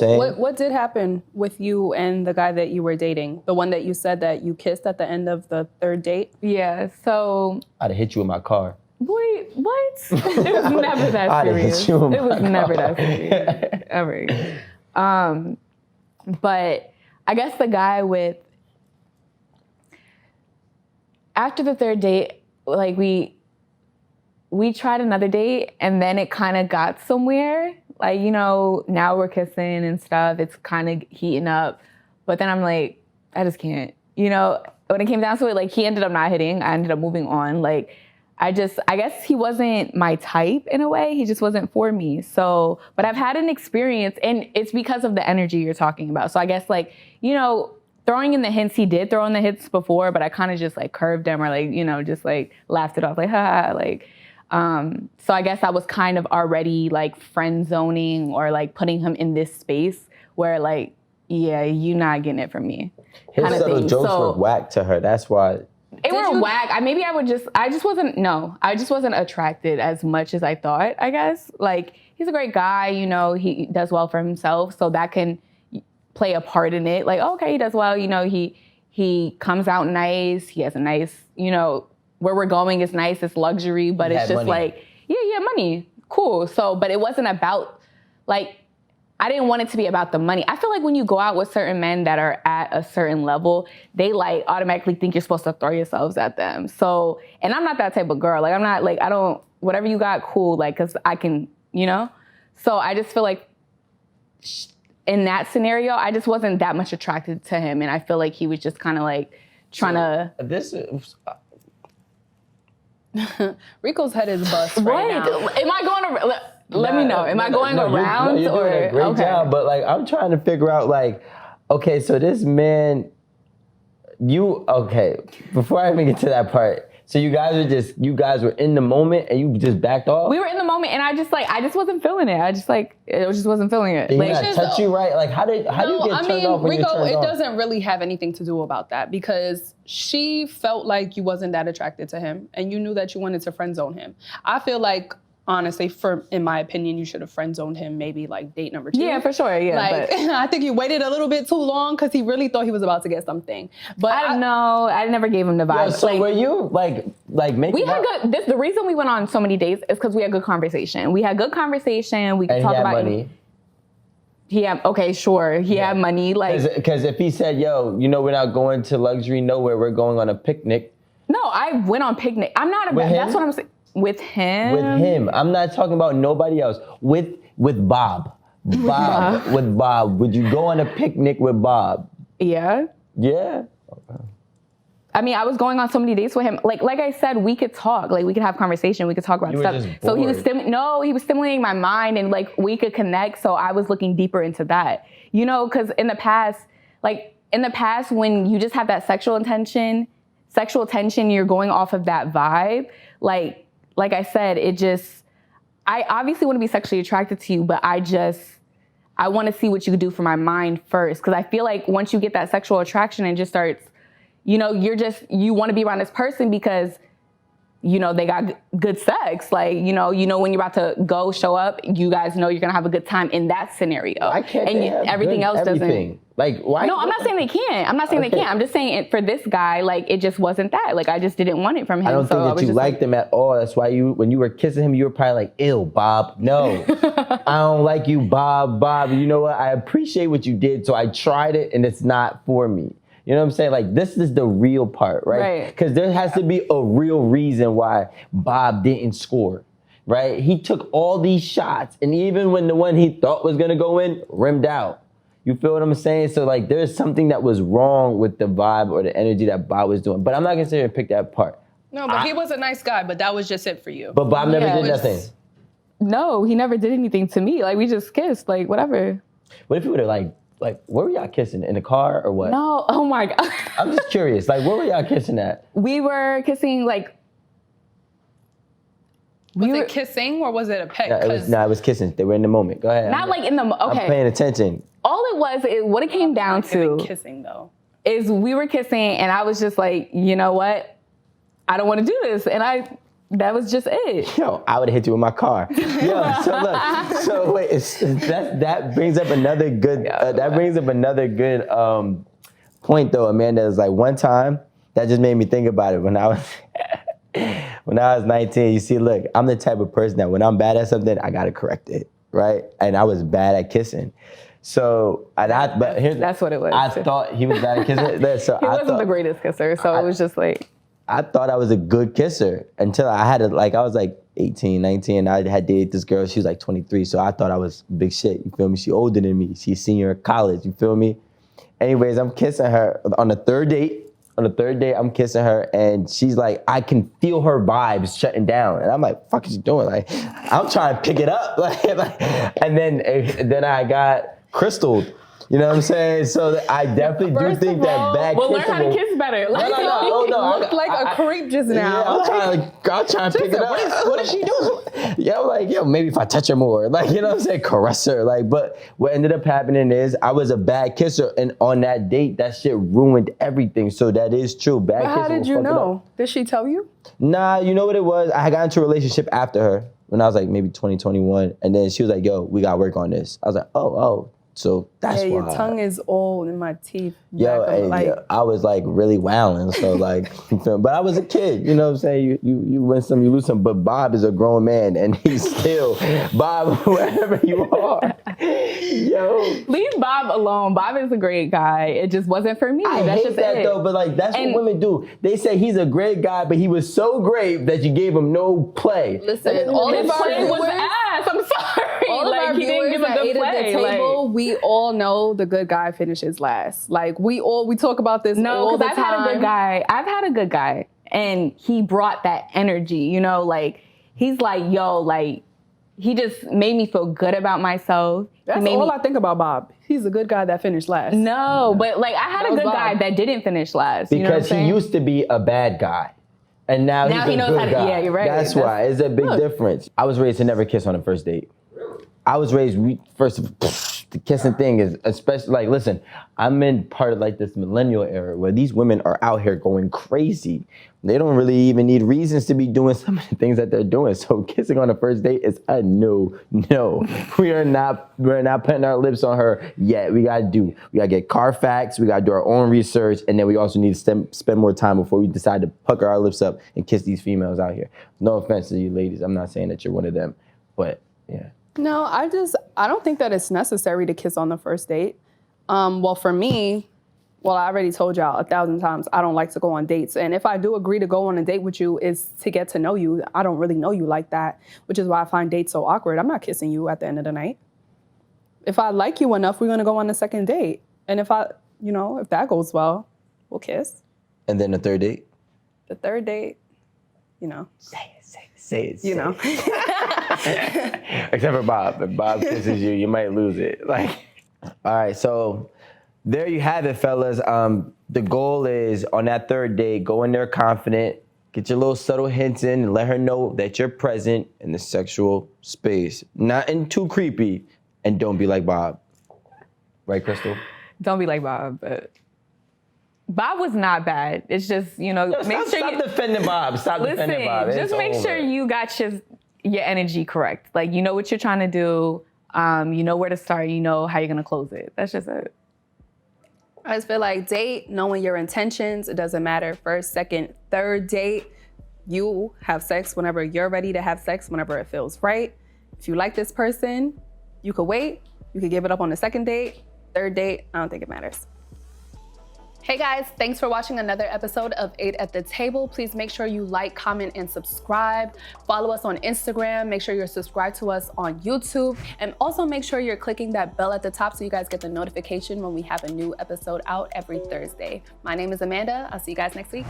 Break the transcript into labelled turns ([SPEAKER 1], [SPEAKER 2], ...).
[SPEAKER 1] What did happen with you and the guy that you were dating? The one that you said that you kissed at the end of the third date?
[SPEAKER 2] Yeah, so...
[SPEAKER 3] I'd have hit you in my car.
[SPEAKER 2] Boy, what? It was never that serious. It was never that serious, ever. But I guess the guy with... After the third date, like we tried another date and then it kind of got somewhere. Like, you know, now we're kissing and stuff. It's kind of heating up. But then I'm like, I just can't. You know, when it came down to it, like, he ended up not hitting. I ended up moving on. Like, I guess he wasn't my type in a way. He just wasn't for me. So, but I've had an experience, and it's because of the energy you're talking about. So I guess, like, you know, throwing in the hints, he did throw in the hints before, but I kind of just, like, curved him or, like, you know, just, like, laughed it off. Like, ha, like... So I guess I was kind of already like friend zoning or like putting him in this space where like, yeah, you not getting it from me.
[SPEAKER 3] His subtle jokes were whack to her. That's why.
[SPEAKER 2] They were whack. I just wasn't attracted as much as I thought, I guess. Like, he's a great guy, you know, he does well for himself. So that can play a part in it. Like, okay, he does well, you know, he comes out nice. He has a nice, you know, where we're going is nice, it's luxury, but it's just money. Like, yeah, money, cool. So, but it wasn't about, like, I didn't want it to be about the money. I feel like when you go out with certain men that are at a certain level, they like automatically think you're supposed to throw yourselves at them. So, and I'm not that type of girl. Like, I'm not like, I don't, whatever you got, cool, like, cause I can, you know? So I just feel like in that scenario, I just wasn't that much attracted to him. And I feel like he was just kind of like trying to.
[SPEAKER 3] This is...
[SPEAKER 1] Rico's head is bust right now.
[SPEAKER 2] Am I going to... Let me know. Am I going around?
[SPEAKER 3] You're doing a great job, but like I'm trying to figure out like, okay, so this man, before I even get to that part, so you guys were in the moment and you just backed off?
[SPEAKER 2] We were in the moment and I just wasn't feeling it. I just wasn't feeling it.
[SPEAKER 3] Did he not touch you right? Like how do you get turned off when
[SPEAKER 1] Rico,
[SPEAKER 3] you're turned
[SPEAKER 1] it
[SPEAKER 3] off?
[SPEAKER 1] doesn't really have anything to do about that because she felt like you wasn't that attracted to him and you knew that you wanted to friend zone him. I feel like, honestly, in my opinion, you should have friend zoned him maybe like date number 2.
[SPEAKER 2] Yeah, for sure. Yeah,
[SPEAKER 1] like I think you waited a little bit too long because he really thought he was about to get something. But
[SPEAKER 2] I don't know. I never gave him the vibe.
[SPEAKER 3] Yeah, so like, were you like making?
[SPEAKER 2] We had good. The reason we went on so many dates is because we had good conversation. We had good conversation. We could talk about
[SPEAKER 3] money.
[SPEAKER 2] He had He had money. Like,
[SPEAKER 3] because if he said, "Yo, you know, we're not going to luxury nowhere. We're going on a picnic."
[SPEAKER 2] No, I went on picnic. I'm not. That's what I'm saying. With him?
[SPEAKER 3] With him. I'm not talking about nobody else. With Bob. With Bob. Would you go on a picnic with Bob?
[SPEAKER 2] Yeah.
[SPEAKER 3] Yeah? Okay.
[SPEAKER 2] I mean, I was going on so many dates with him. Like I said, we could talk. Like, we could have conversation. We could talk about stuff. So he was stimulating my mind and like we could connect. So I was looking deeper into that. You know, because in the past, when you just have that sexual tension, you're going off of that vibe. Like I said, I obviously want to be sexually attracted to you, but I want to see what you can do for my mind first. Because I feel like once you get that sexual attraction and just starts, you know, you want to be around this person because, you know, they got good sex. Like, you know, when you're about to show up, you guys know you're going to have a good time in that scenario.
[SPEAKER 3] I can't.
[SPEAKER 2] And everything else doesn't.
[SPEAKER 3] Like, why?
[SPEAKER 2] No, I'm not saying they can't. They can't. I'm just saying for this guy, like, it just wasn't that. Like, I just didn't want it from him.
[SPEAKER 3] I don't think that you liked him at all. That's why when you were kissing him, you were probably like, ew, Bob. No, I don't like you, Bob. You know what? I appreciate what you did, so I tried it, and it's not for me. You know what I'm saying? Like, this is the real part, right? Because there has to be a real reason why Bob didn't score, right? He took all these shots, and even when the one he thought was going to go in, rimmed out. You feel what I'm saying? So, like, there's something that was wrong with the vibe or the energy that Bob was doing. But I'm not going to sit here and pick that apart.
[SPEAKER 1] No, but he was a nice guy, but that was just it for you.
[SPEAKER 3] But Bob never did nothing.
[SPEAKER 2] No, he never did anything to me. Like, we just kissed, like, whatever.
[SPEAKER 3] What if you would have, like, where were y'all kissing? In the car or what?
[SPEAKER 2] No, oh my God.
[SPEAKER 3] I'm just curious. Like, where were y'all kissing at?
[SPEAKER 2] We were kissing, like...
[SPEAKER 1] Was it kissing or was it a peck?
[SPEAKER 3] No, it was kissing. They were in the moment. Go ahead.
[SPEAKER 2] Not like in the... Okay.
[SPEAKER 3] I'm paying attention.
[SPEAKER 2] All it was, what it came down to...
[SPEAKER 1] Kissing, though.
[SPEAKER 2] Is we were kissing and I was just like, you know what? I don't want to do this. And I That was just it.
[SPEAKER 3] Yo, I would have hit you with my car. Yo, so look, so wait, that brings up another good. That brings up another good point though, Amanda. Is like one time that just made me think about it when I was when I was 19. You see, look, I'm the type of person that when I'm bad at something, I gotta correct it, right? And I was bad at kissing. So, but here's
[SPEAKER 2] that's what it was.
[SPEAKER 3] I thought he was bad at kissing. So
[SPEAKER 2] he wasn't the greatest kisser, so it was just like.
[SPEAKER 3] I thought I was a good kisser until I had I was like 18, 19, and I had dated this girl. She was like 23, so I thought I was big shit. You feel me? She older than me. She's senior in college. You feel me? Anyways, I'm kissing her on the third date. On the third date, I'm kissing her, and she's like, I can feel her vibes shutting down, and I'm like, "Fuck is she doing?" Like, I'm trying to pick it up, and then I got crystalled. You know what I'm saying? So I definitely do think that bad kissing.
[SPEAKER 2] Well, learn how to kiss better.
[SPEAKER 3] No.
[SPEAKER 1] You looked like a creep just now.
[SPEAKER 3] Yeah, I'm trying to pick it up.
[SPEAKER 1] What is she doing?
[SPEAKER 3] Yeah, I'm like, maybe if I touch her more, like, you know what I'm saying, caress her, like. But what ended up happening is I was a bad kisser, and on that date, that shit ruined everything. So that is true. Bad kissing.
[SPEAKER 1] How did you know? Did she tell you?
[SPEAKER 3] Nah, you know what it was? I got into a relationship after her when I was like maybe 20, 21, and then she was like, "Yo, we got to work on this." I was like, "Oh." So that's why.
[SPEAKER 1] Your tongue is old in my teeth.
[SPEAKER 3] Yo, I was like really wilding. So like, you feel me? But I was a kid. You know what I'm saying? You win some, you lose some. But Bob is a grown man, and he's still Bob, wherever you are. Yo,
[SPEAKER 2] leave Bob alone. Bob is a great guy. It just wasn't for me.
[SPEAKER 3] I hate that though. But like, that's what women do. They say he's a great guy, but he was so great that you gave him no play.
[SPEAKER 1] Listen, all
[SPEAKER 2] his
[SPEAKER 1] of our
[SPEAKER 2] play was
[SPEAKER 1] viewers,
[SPEAKER 2] ass. I'm sorry.
[SPEAKER 1] all of our
[SPEAKER 2] he didn't give a good play.
[SPEAKER 1] At the table, we all know the good guy finishes last. Like we talk about this all the time.
[SPEAKER 2] I've had a good guy, and he brought that energy. You know, like he's like, yo, like he just made me feel good about myself.
[SPEAKER 1] That's all I think about Bob. He's a good guy that finished last.
[SPEAKER 2] No, but like I had a good guy that didn't finish last.
[SPEAKER 3] Because he used to be a bad guy. And now he's a good guy.
[SPEAKER 2] Yeah, you're right.
[SPEAKER 3] That's why. It's a big difference. I was raised to never kiss on a first date. I was raised, the kissing thing is, especially, like, listen, I'm in part of like this millennial era where these women are out here going crazy. They don't really even need reasons to be doing some of the things that they're doing. So kissing on a first date is a no. We're not putting our lips on her yet. We gotta get Carfax, we gotta do our own research, and then we also need to spend more time before we decide to pucker our lips up and kiss these females out here. No offense to you ladies, I'm not saying that you're one of them, but yeah.
[SPEAKER 1] No, I don't think that it's necessary to kiss on the first date. Well, for me, I already told y'all 1,000 times, I don't like to go on dates. And if I do agree to go on a date with you, is to get to know you. I don't really know you like that, which is why I find dates so awkward. I'm not kissing you at the end of the night. If I like you enough, we're going to go on the second date. And if that goes well, we'll kiss.
[SPEAKER 3] And then the third date?
[SPEAKER 1] The third date,
[SPEAKER 3] Say it.
[SPEAKER 1] You know.
[SPEAKER 3] Except for Bob. If Bob kisses you, you might lose it. Like, all right, so there you have it, fellas. The goal is on that third date, go in there confident, get your little subtle hints in, and let her know that you're present in the sexual space. Nothing too creepy, and don't be like Bob. Right, Crystal?
[SPEAKER 2] Don't be like Bob, but Bob was not bad. It's just,
[SPEAKER 3] Stop defending Bob. Stop defending Bob.
[SPEAKER 2] Just make sure you got your energy correct. Like, you know what you're trying to do. You know where to start. You know how you're going to close it. That's just it.
[SPEAKER 1] I just feel like date, knowing your intentions. It doesn't matter. First, second, third date. You have sex whenever you're ready to have sex, whenever it feels right. If you like this person, you could wait. You could give it up on the second date. Third date, I don't think it matters. Hey guys, thanks for watching another episode of 8 at the Table. Please make sure you like, comment, and subscribe. Follow us on Instagram. Make sure you're subscribed to us on YouTube. And also make sure you're clicking that bell at the top so you guys get the notification when we have a new episode out every Thursday. My name is Amanda. I'll see you guys next week.